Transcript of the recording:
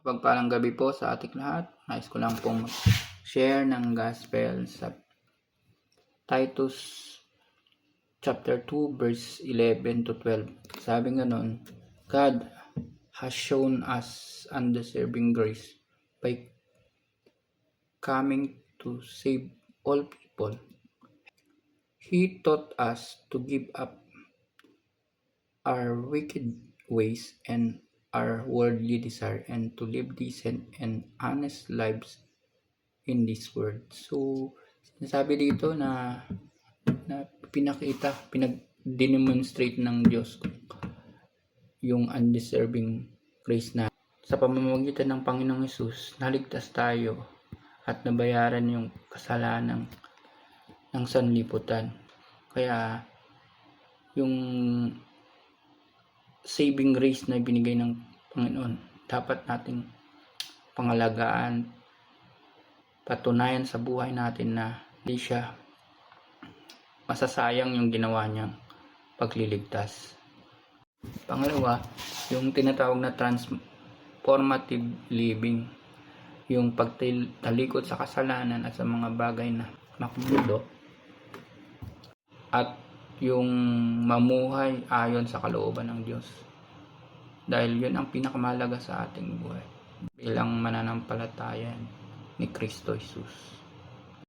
Pagpalang gabi po sa ating lahat. Nais ko lang pong share ng gospel sa Titus chapter 2 verse 11 to 12. Sabi nga nun, God has shown us undeserving grace by coming to save all people. He taught us to give up our wicked ways and our worldly desire and to live decent and honest lives in this world. So, sinasabi dito na pinag-demonstrate ng Diyos yung undeserving grace na sa pamamagitan ng Panginoong Hesus, naligtas tayo at nabayaran yung kasalanan ng sanlibutan. Kaya yung saving grace na binigay ng Panginoon, dapat nating pangalagaan, patunayan sa buhay natin na hindi siya masasayang yung ginawa niyang pagliligtas. Pangalawa, yung tinatawag na transformative living, yung pagtalikod sa kasalanan at sa mga bagay na makabuludo, at yung mamuhay ayon sa kalooban ng Diyos. Dahil yun ang pinakamahalaga sa ating buhay bilang mananampalataya ni Kristo Jesus.